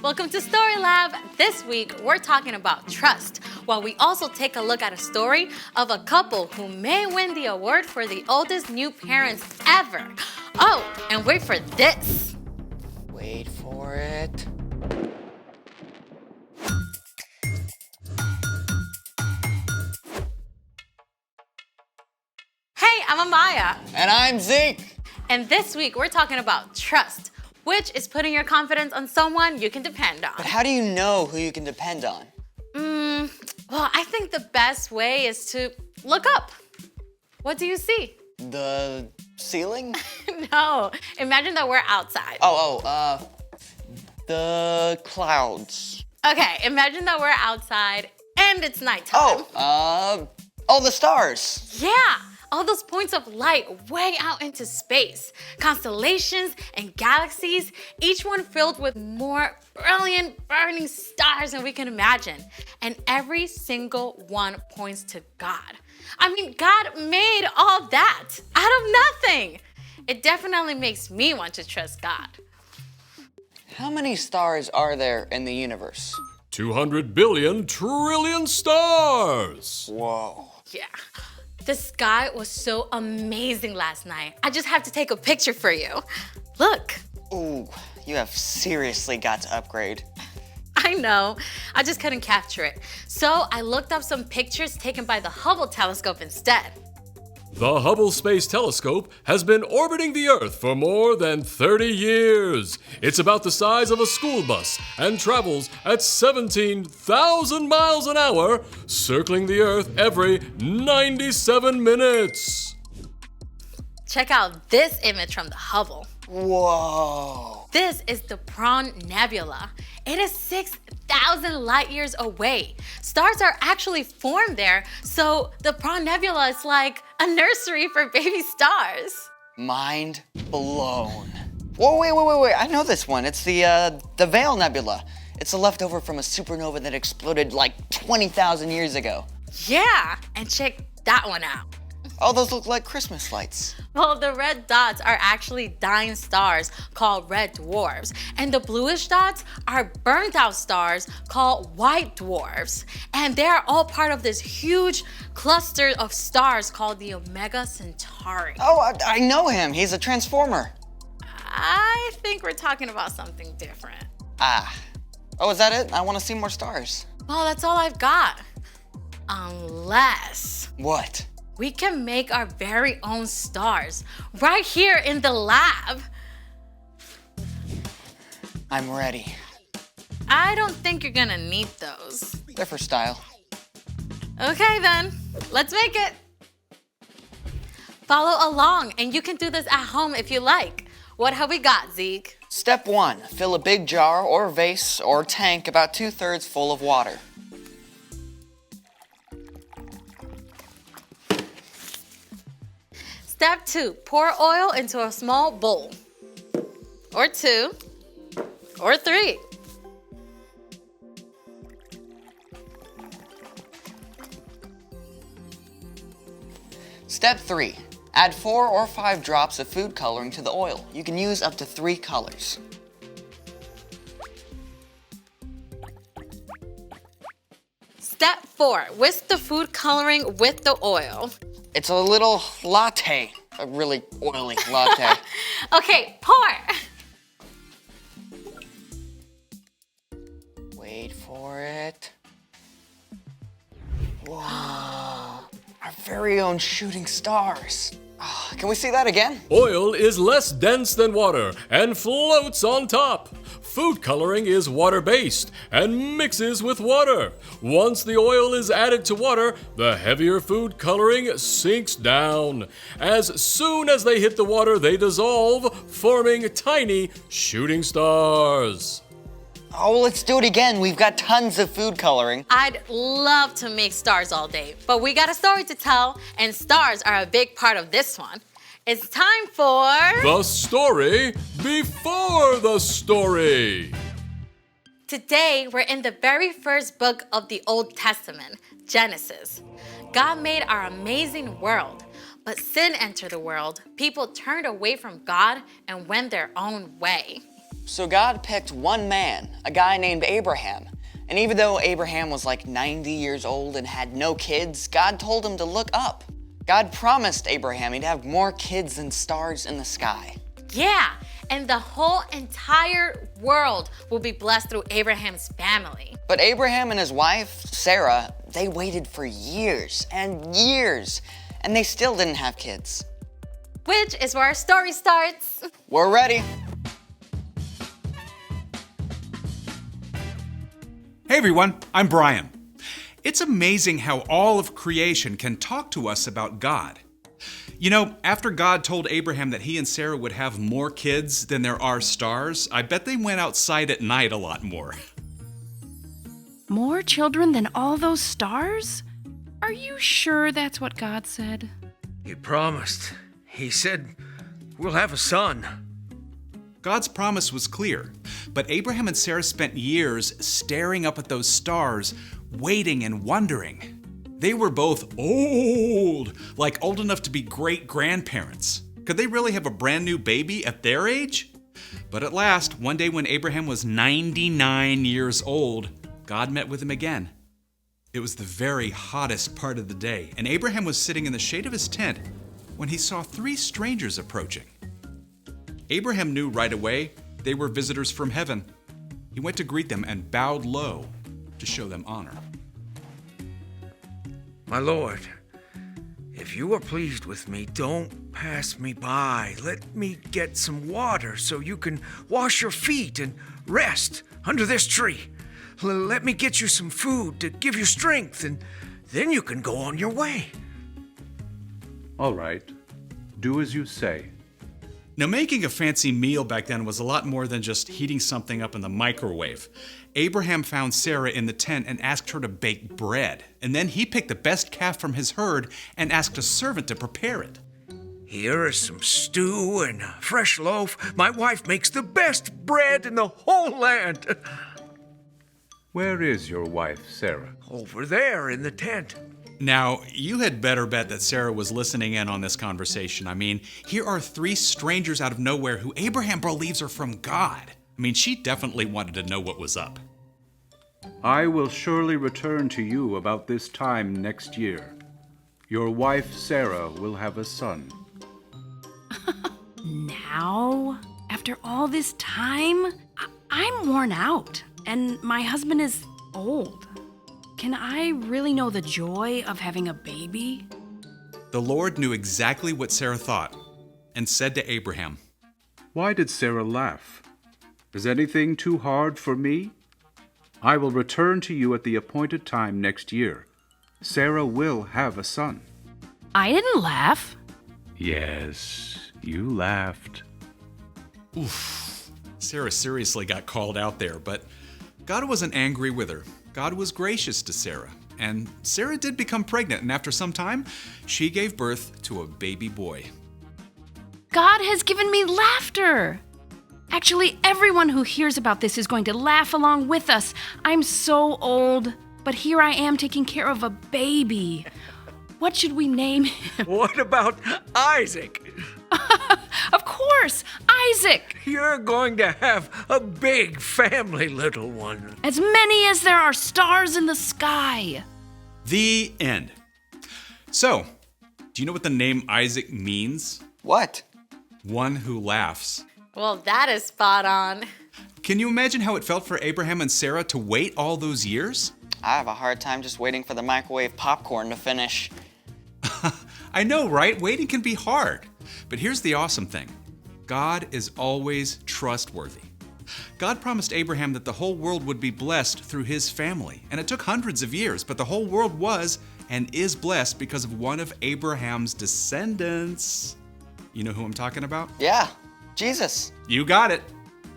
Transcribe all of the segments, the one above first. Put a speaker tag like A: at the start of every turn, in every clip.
A: Welcome to Story Lab. This week, we're talking about trust, while we also take a look at a story of a couple who may win the award for the oldest new parents ever. Oh, and wait for this.
B: Wait for it.
A: Hey, I'm Amaya.
B: And I'm Zeke.
A: And this week, we're talking about trust, which is putting your confidence on someone you can depend on.
B: But how do you know who you can depend on?
A: Well, I think the best way is to look up. What do you see?
B: The ceiling?
A: No, imagine that we're outside.
B: The clouds.
A: Okay, imagine that we're outside and it's nighttime.
B: The stars.
A: Yeah, all those points of light way out into space. Constellations and galaxies, each one filled with more brilliant, burning stars than we can imagine. And every single one points to God. I mean, God made all that out of nothing. It definitely makes me want to trust God.
B: How many stars are there in the universe?
C: 200 billion trillion stars!
B: Whoa.
A: Yeah. The sky was so amazing last night. I just have to take a picture for you. Look.
B: Ooh, you have seriously got to upgrade.
A: I know. I just couldn't capture it. So I looked up some pictures taken by the Hubble telescope instead.
C: The Hubble Space Telescope has been orbiting the Earth for more than 30 years. It's about the size of a school bus and travels at 17,000 miles an hour, circling the Earth every 97 minutes.
A: Check out this image from the Hubble.
B: Whoa.
A: This is the Prone Nebula. It is 6,000 light years away. Stars are actually formed there, so the Prone Nebula is like a nursery for baby stars.
B: Mind blown. Whoa, wait. I know this one. It's the Veil Nebula. It's a leftover from a supernova that exploded like 20,000 years ago.
A: Yeah, and check that one out.
B: Oh, those look like Christmas lights.
A: Well, the red dots are actually dying stars called red dwarfs, and the bluish dots are burnt out stars called white dwarfs. And they are all part of this huge cluster of stars called the Omega Centauri.
B: Oh, I know him. He's a transformer.
A: I think we're talking about something different.
B: Oh, is that it? I want to see more stars.
A: Well, that's all I've got. Unless
B: What?
A: we can make our very own stars right here in the lab.
B: I'm ready.
A: I don't think you're gonna need those.
B: They're for style.
A: Okay then, let's make it. Follow along and you can do this at home if you like. What have we got, Zeke?
B: Step 1. Fill a big jar or vase or tank about 2/3 full of water.
A: Step 2, pour oil into a small bowl. Or 2, or 3.
B: Step 3. Add 4 or 5 drops of food coloring to the oil. You can use up to 3 colors.
A: Step 4, whisk the food coloring with the oil.
B: It's a little latte, a really oily latte.
A: Okay, pour.
B: Wait for it. Whoa, our very own shooting stars. Oh, Can we see that again?
C: Oil is less dense than water and floats on top. Food coloring is water-based and mixes with water. Once the oil is added to water, the heavier food coloring sinks down. As soon as they hit the water, they dissolve, forming tiny shooting stars.
B: Oh, let's do it again. We've got tons of food coloring.
A: I'd love to make stars all day, but we got a story to tell, and stars are a big part of this one. It's time for...
C: The story before the story.
A: Today, we're in the very first book of the Old Testament, Genesis. God made our amazing world, but sin entered the world. People turned away from God and went their own way.
B: So God picked one man, a guy named Abraham. And even though Abraham was like 90 years old and had no kids, God told him to look up. God promised Abraham he'd have more kids than stars in the sky.
A: Yeah, and the whole entire world will be blessed through Abraham's family.
B: But Abraham and his wife, Sarah, they waited for years and years, and they still didn't have kids.
A: Which is where our story starts.
B: We're ready.
D: Hey everyone, I'm Brian. It's amazing how all of creation can talk to us about God. You know, after God told Abraham that he and Sarah would have more kids than there are stars, I bet they went outside at night a lot more.
E: More children than all those stars? Are you sure that's what God said?
F: He promised. He said, we'll have a son.
D: God's promise was clear, but Abraham and Sarah spent years staring up at those stars, waiting and wondering. They were both old, like old enough to be great-grandparents. Could they really have a brand new baby at their age? But at last, one day when Abraham was 99 years old, God met with him again. It was the very hottest part of the day, and Abraham was sitting in the shade of his tent when he saw 3 strangers approaching. Abraham knew right away they were visitors from heaven. He went to greet them and bowed low to show them honor.
F: My Lord, if you are pleased with me, don't pass me by. Let me get some water so you can wash your feet and rest under this tree. Let me get you some food to give you strength, and then you can go on your way.
G: All right. Do as you say.
D: Now, making a fancy meal back then was a lot more than just heating something up in the microwave. Abraham found Sarah in the tent and asked her to bake bread. And then he picked the best calf from his herd and asked a servant to prepare it.
F: Here is some stew and a fresh loaf. My wife makes the best bread in the whole land.
G: Where is your wife, Sarah?
F: Over there in the tent.
D: Now, you had better bet that Sarah was listening in on this conversation. I mean, here are 3 strangers out of nowhere who Abraham believes are from God. I mean, she definitely wanted to know what was up.
G: I will surely return to you about this time next year. Your wife, Sarah, will have a son.
E: Now? After all this time? I'm worn out, and my husband is old. Can I really know the joy of having a baby?
D: The Lord knew exactly what Sarah thought and said to Abraham,
G: Why did Sarah laugh? Is anything too hard for me? I will return to you at the appointed time next year. Sarah will have a son.
E: I didn't laugh.
G: Yes, you laughed.
D: Oof. Sarah seriously got called out there, but God wasn't angry with her. God was gracious to Sarah, and Sarah did become pregnant, and after some time, she gave birth to a baby boy.
E: God has given me laughter. Actually, everyone who hears about this is going to laugh along with us. I'm so old, but here I am taking care of a baby. What should we name him?
F: What about Isaac?
E: Of course, Isaac.
F: You're going to have a big family, little one.
E: As many as there are stars in the sky.
D: The end. So, do you know what the name Isaac means?
B: What?
D: One who laughs.
A: Well, that is spot on.
D: Can you imagine how it felt for Abraham and Sarah to wait all those years?
B: I have a hard time just waiting for the microwave popcorn to finish.
D: I know, right? Waiting can be hard. But here's the awesome thing. God is always trustworthy. God promised Abraham that the whole world would be blessed through his family, and it took hundreds of years, but the whole world was and is blessed because of one of Abraham's descendants. You know who I'm talking about?
B: Yeah, Jesus.
D: You got it.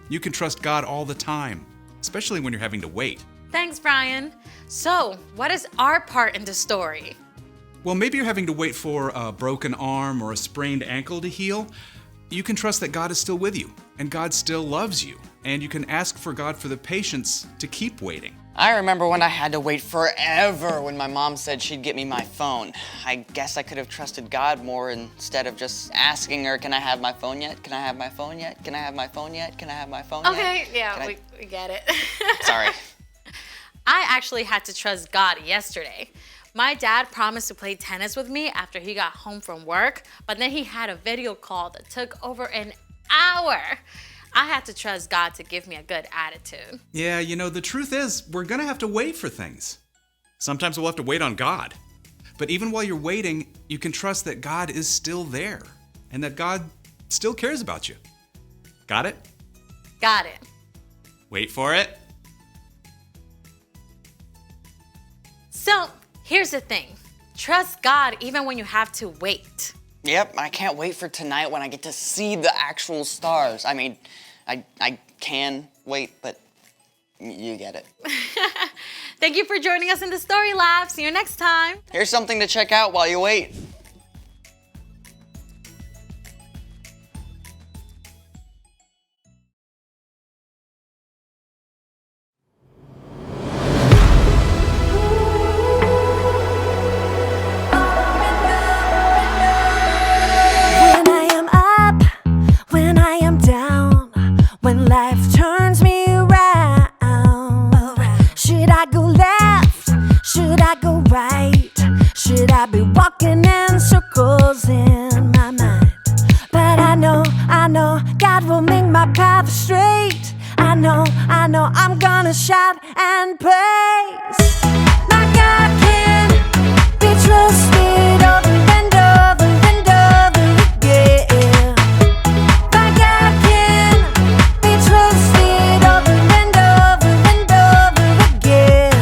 D: You can trust God all the time, especially when you're having to wait.
A: Thanks, Brian. So, what is our part in the story?
D: Well, maybe you're having to wait for a broken arm or a sprained ankle to heal. You can trust that God is still with you, and God still loves you, and you can ask for God for the patience to keep waiting.
B: I remember when I had to wait forever when my mom said she'd get me my phone. I guess I could have trusted God more instead of just asking her, can I have my phone yet? Can I have my phone yet? Can I have my phone yet? Can I have my phone yet?
A: Okay, yeah,
B: Can
A: we get it.
B: Sorry.
A: I actually had to trust God yesterday. My dad promised to play tennis with me after he got home from work, but then he had a video call that took over an hour. I had to trust God to give me a good attitude.
D: Yeah, you know, the truth is, we're gonna have to wait for things. Sometimes we'll have to wait on God. But even while you're waiting, you can trust that God is still there and that God still cares about you. Got it?
A: Got it.
D: Wait for it.
A: So, here's the thing. Trust God even when you have to wait.
B: Yep, I can't wait for tonight when I get to see the actual stars. I mean, I can wait, but you get it.
A: Thank you for joining us in the Story Lab. See you next time.
B: Here's something to check out while you wait.
H: When I am up, when I am down, when life turns me around, should I go left? Should I go right? Should I be walking in circles in my mind? But I know God will make my path straight. I know I'm gonna shout and praise. My God can be trusted over and over and over again. My God can be trusted over and over and over again.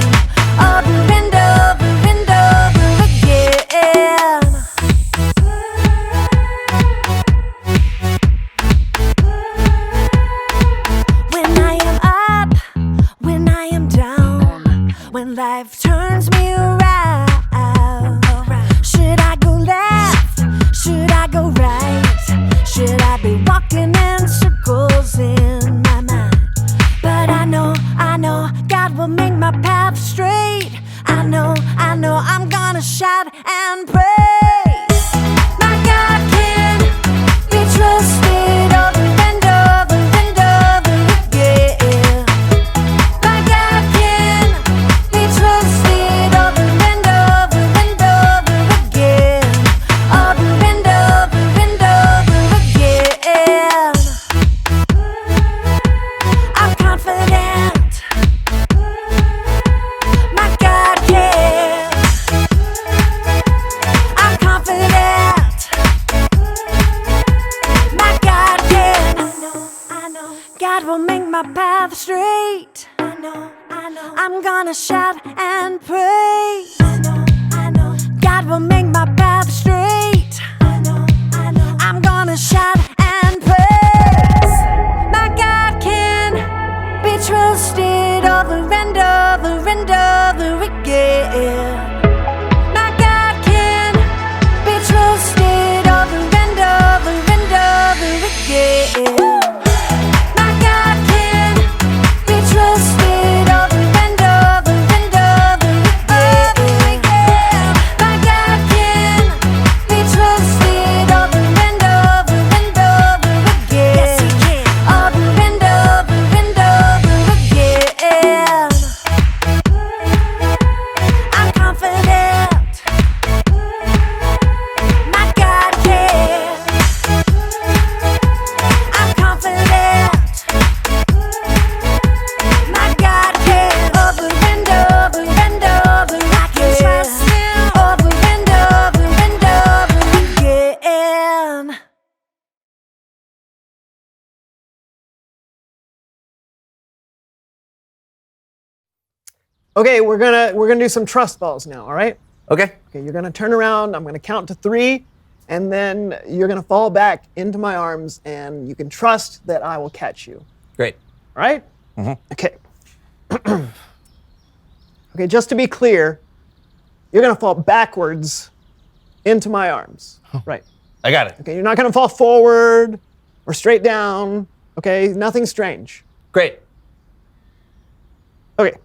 H: Over and over and over again. When I am up, when I am down, when life turns me around, should I go left? Should I go right? Should I be walking in circles in my mind? But I know God will make my path straight. I know I'm gonna shout and praise. My God can be trusted over and over and over again. My God can be trusted over and over and over again. Over and over and over again. I'm confident. My God can. I'm confident. My God can. I know. God will make my path straight. I know. I'm gonna shout and praise. I know. God will make my path straight. I know. I'm gonna shout and praise. My God can be trusted over and over and over again. My God can be trusted over and over and over again. My God can be trusted over and over and over again. My God can be trusted over and over and over again. Yes, He can. Over and over and over again.
I: Okay, we're gonna do some trust falls now, all right?
J: Okay.
I: Okay, you're gonna turn around, I'm gonna count to 3, and then you're gonna fall back into my arms, and you can trust that I will catch you.
J: Great.
I: All right? Okay. Okay, just to be clear, you're gonna fall backwards into my arms. Right.
J: I got it.
I: Okay, you're not gonna fall forward or straight down. Okay, nothing strange.
J: Great.
I: Okay,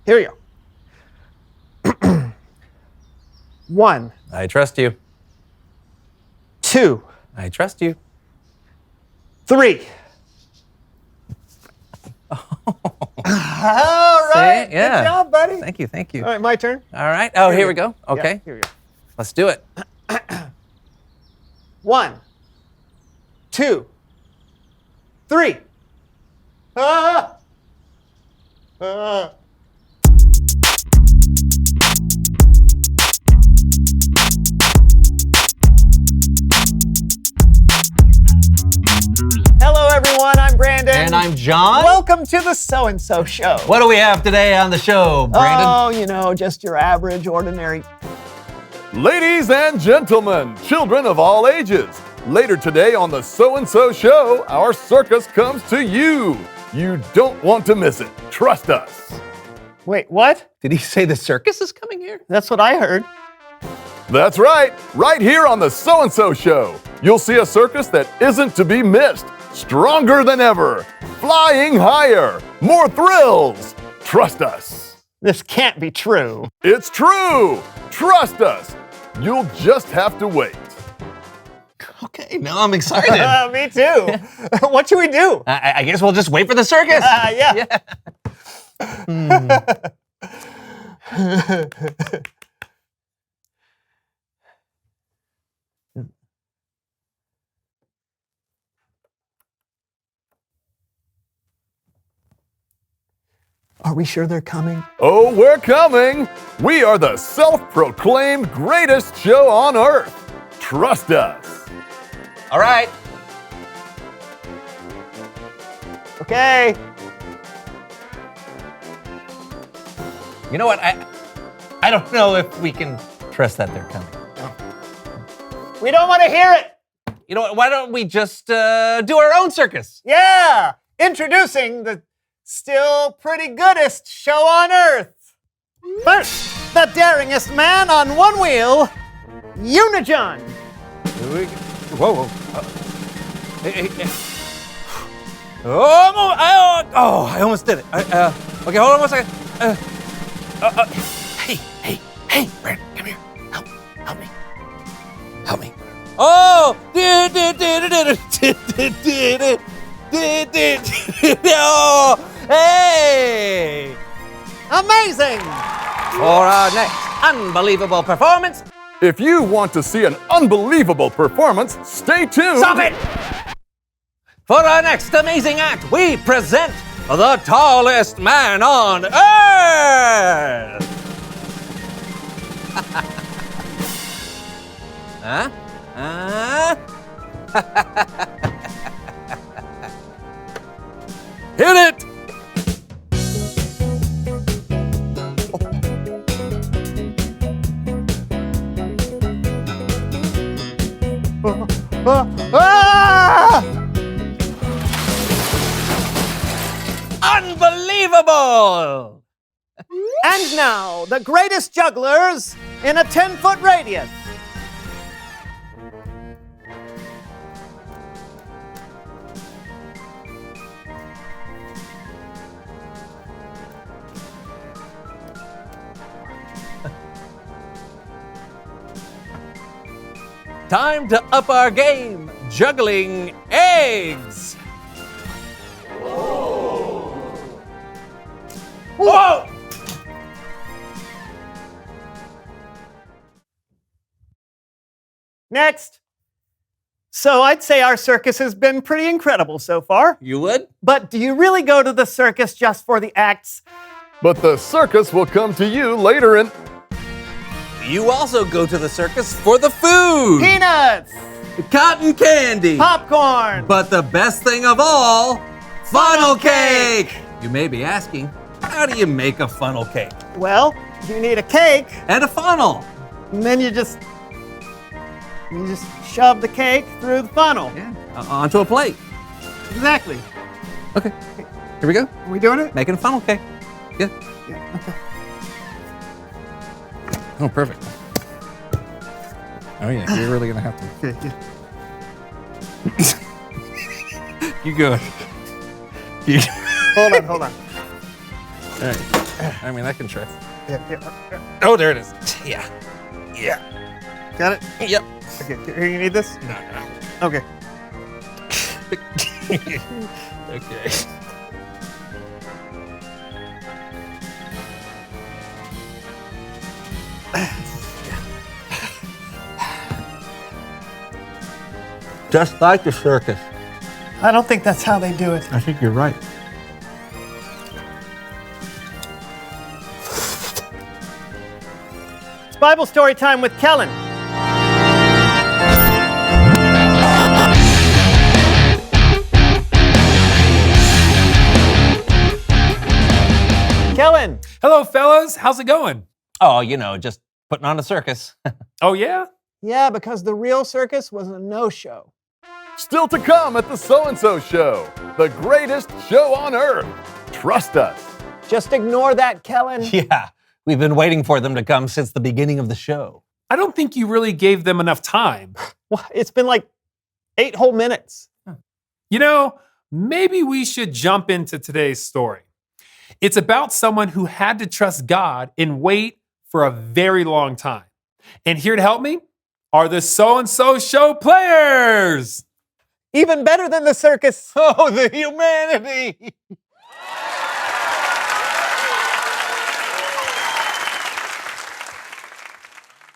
I: here we go. 1,
J: I trust you.
I: 2,
J: I trust you.
I: 3. All right.
J: Yeah.
I: Good job, buddy.
J: Thank you. Thank you.
I: All right, my turn.
J: All right. Oh, here we go. Okay.
I: Yeah, here we go.
J: Let's do it.
I: 1, 2, 3. Ah! Ah! Hello, everyone. I'm Brandon.
J: And I'm John.
I: Welcome to the So and So Show.
J: What do we have today on the show, Brandon?
I: Oh, you know, just your average, ordinary.
K: Ladies and gentlemen, children of all ages, later today on the So and So Show, our circus comes to you. You don't want to miss it. Trust us.
I: Wait, what?
J: Did he say the circus is coming here?
I: That's what I heard.
K: That's right. Right here on the So and So Show, you'll see a circus that isn't to be missed. Stronger than ever. Flying higher. More thrills. Trust us.
I: This can't be true.
K: It's true. Trust us. You'll just have to wait.
J: Okay, now I'm excited.
I: Me too. What should we do?
J: I guess we'll just wait for the circus.
I: Yeah. Are we sure they're coming?
K: Oh, we're coming. We are the self-proclaimed greatest show on earth. Trust us.
J: All right.
I: Okay.
J: You know what? I don't know if we can trust that they're coming.
I: We don't want to hear it.
J: You know what? Why don't we just do our own circus?
I: Yeah. Introducing the still pretty goodest show on earth. First, the daringest man on one wheel, Unijohn.
J: Whoa. Hey. Oh, I almost did it. Okay, hold on one second. Hey, Brandon, come here. Help me. Oh! Oh, hey!
I: Amazing!
J: For our next unbelievable performance.
K: If you want to see an unbelievable performance, stay tuned.
J: Stop it! For our next amazing act, we present the tallest man on earth! Huh? Hit it! Unbelievable!
I: And now, the greatest jugglers in a 10-foot radius.
J: Time to up our game, juggling eggs. Whoa!
I: Next. So I'd say our circus has been pretty incredible so far.
J: You would?
I: But do you really go to the circus just for the acts?
K: But the circus will come to you later in...
J: You also go to the circus for the food.
I: Peanuts!
J: Cotton candy.
I: Popcorn!
J: But the best thing of all, funnel cake! You may be asking, How do you make a funnel cake?
I: Well, you need a cake,
J: And a funnel.
I: and then you just shove the cake through the funnel.
J: Yeah. Onto a plate.
I: Exactly.
J: Okay. Here we go.
I: Are we doing it?
J: Making a funnel cake. Yeah.
I: Yeah. Okay.
J: Oh, perfect. Oh yeah, you're really gonna have to.
I: Okay. Yeah.
J: You go. You.
I: Hold on.
J: All right. I mean, I can try.
I: Yeah.
J: Oh, there it is. Yeah. Yeah.
I: Got it?
J: Yep.
I: Okay. Here, you need this?
J: No.
I: Okay.
J: Okay. Just like the circus.
I: I don't think that's how they do it.
J: I think you're right.
I: It's Bible story time with Kellen. Kellen.
L: Hello, fellas. How's it going?
J: Oh, just putting on a circus.
L: Oh, yeah?
I: Yeah, because the real circus was a no-show.
K: Still to come at the So-and-So Show, the greatest show on earth. Trust us.
I: Just ignore that, Kellen.
J: Yeah, we've been waiting for them to come since the beginning of the show.
L: I don't think you really gave them enough time.
I: Well, it's been like 8 whole minutes.
L: Maybe we should jump into today's story. It's about someone who had to trust God and wait for a very long time. And here to help me are the So-and-So Show players.
I: Even better than the circus.
J: Oh, the humanity!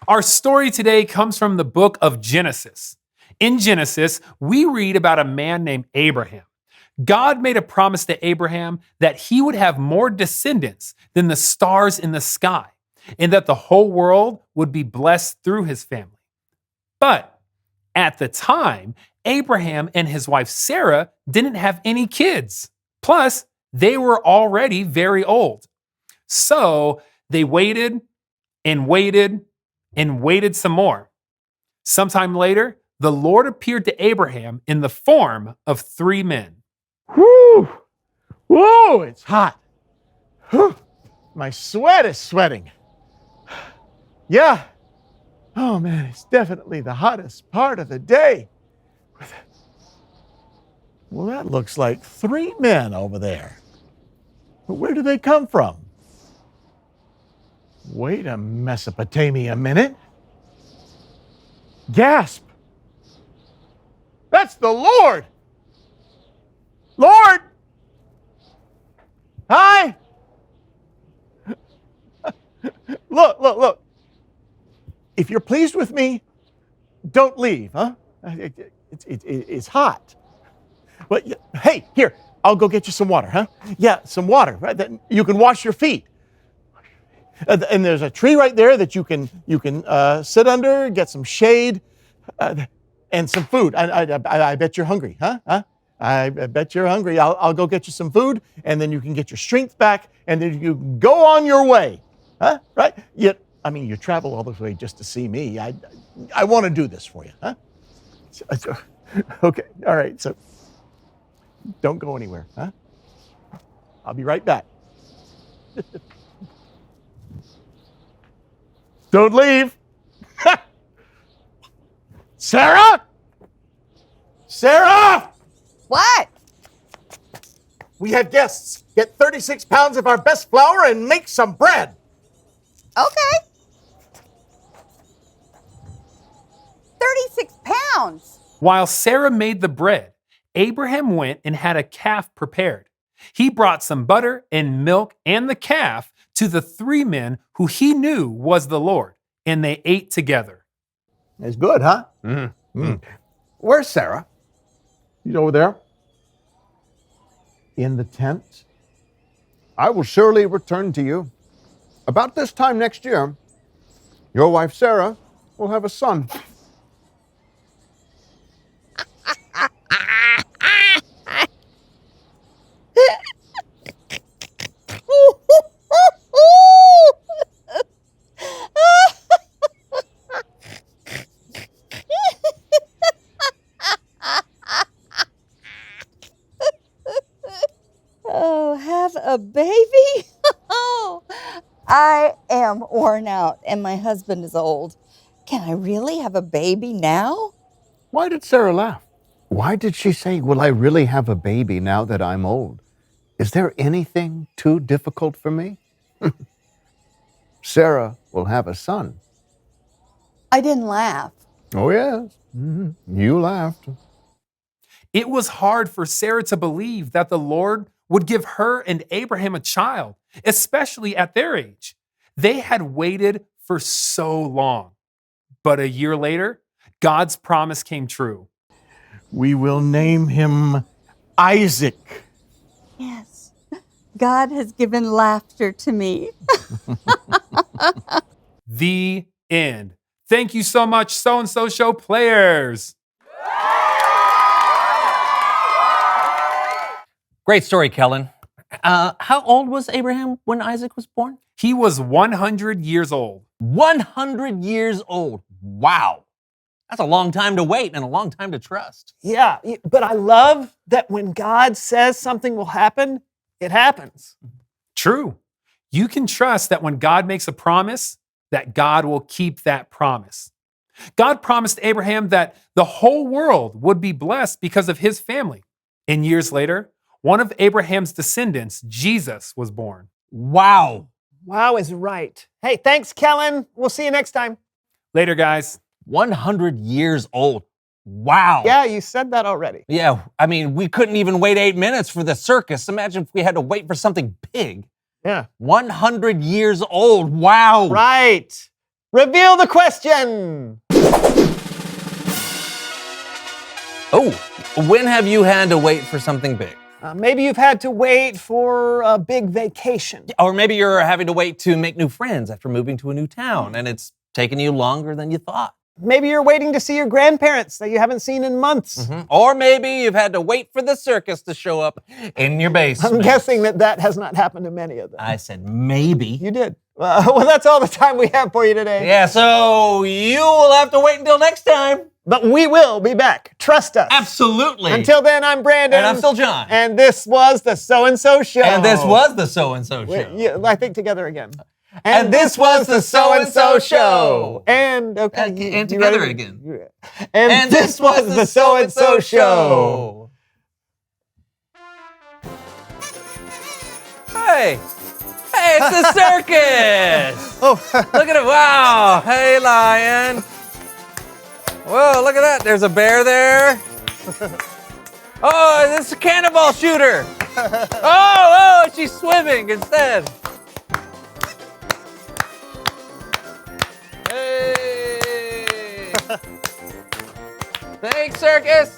L: Our story today comes from the book of Genesis. In Genesis, we read about a man named Abraham. God made a promise to Abraham that he would have more descendants than the stars in the sky, and that the whole world would be blessed through his family. But at the time, Abraham and his wife Sarah didn't have any kids. Plus, they were already very old. So they waited and waited and waited some more. Sometime later, the Lord appeared to Abraham in the form of 3 men.
I: Woo! Whoa, it's hot. Whew. My sweat is sweating. Yeah. Oh man, it's definitely the hottest part of the day. Well, that looks like 3 men over there. But where do they come from? Wait a Mesopotamia minute. Gasp! That's the Lord! Lord! Hi! Look. If you're pleased with me, don't leave, huh? It's hot. But hey, here, I'll go get you some water, huh? Yeah, some water, right? That you can wash your feet. And there's a tree right there that you can sit under, get some shade, and some food. I bet you're hungry, huh? I bet you're hungry. I'll go get you some food, and then you can get your strength back, and then you can go on your way, huh? Right? You travel all this way just to see me. I want to do this for you, huh? Okay, all right. So don't go anywhere, huh? I'll be right back. Don't leave. Sarah? Sarah!
M: What?
I: We have guests. Get 36 pounds of our best flour and make some bread.
M: Okay. 36 pounds.
L: While Sarah made the bread, Abraham went and had a calf prepared. He brought some butter and milk and the calf to the 3 men who he knew was the Lord, and they ate together.
I: It's good, huh?
J: Mm-hmm.
I: Where's Sarah? She's over there. In the tent.
N: I will surely return to you. About this time next year, your wife Sarah will have a son.
M: have a baby? Oh, I am worn out and my husband is old. Can I really have a baby now?
N: Why did Sarah laugh? Why did she say, will I really have a baby now that I'm old? Is there anything too difficult for me? Sarah will have a son.
M: I didn't laugh.
N: Oh, yes. You laughed.
L: It was hard for Sarah to believe that the Lord would give her and Abraham a child, especially at their age. They had waited for so long. But a year later, God's promise came true.
I: We will name him Isaac.
M: Yes, God has given laughter to me.
L: The end. Thank you so much, So and So Show players.
J: Great story, Kellen. How old was Abraham when Isaac was born?
L: He was 100 years old.
J: 100 years old. Wow. That's a long time to wait and a long time to trust.
O: Yeah, but I love that when God says something will happen, it happens.
L: True. You can trust that when God makes a promise, that God will keep that promise. God promised Abraham that the whole world would be blessed because of his family. And years later, one of Abraham's descendants, Jesus, was born.
J: Wow.
O: Wow is right. Hey, thanks, Kellen. We'll see you next time.
L: Later, guys.
J: 100 years old. Wow.
O: Yeah, you said that already.
J: Yeah, I mean, we couldn't even wait 8 minutes for the circus. Imagine if we had to wait for something big.
O: Yeah.
J: 100 years old. Wow.
O: Right. Reveal the question.
J: Oh, when have you had to wait for something big?
O: Maybe you've had to wait for a big vacation.
J: Or maybe you're having to wait to make new friends after moving to a new town and it's taken you longer than you thought.
O: Maybe you're waiting to see your grandparents that you haven't seen in months.
J: Mm-hmm. Or maybe you've had to wait for the circus to show up in your basement.
O: I'm guessing that has not happened to many of them.
J: I said maybe.
O: You did. Well, that's all the time we have for you today.
J: Yeah, so you will have to wait until next time.
O: But we will be back. Trust us.
J: Absolutely.
O: Until then, I'm Brandon.
J: And I'm still John.
O: And this was the So and So Show.
J: And this was the So and So Show.
O: Yeah, I think together again.
J: And this was the So and So Show.
O: And okay,
J: and together again.
O: And this was the So and So Show.
J: Hey, it's the circus.
O: Oh,
J: look at it! Wow. Hey, lion. Whoa, look at that. There's a bear there. Oh, this is a cannonball shooter. Oh, she's swimming instead. Hey. Thanks, circus.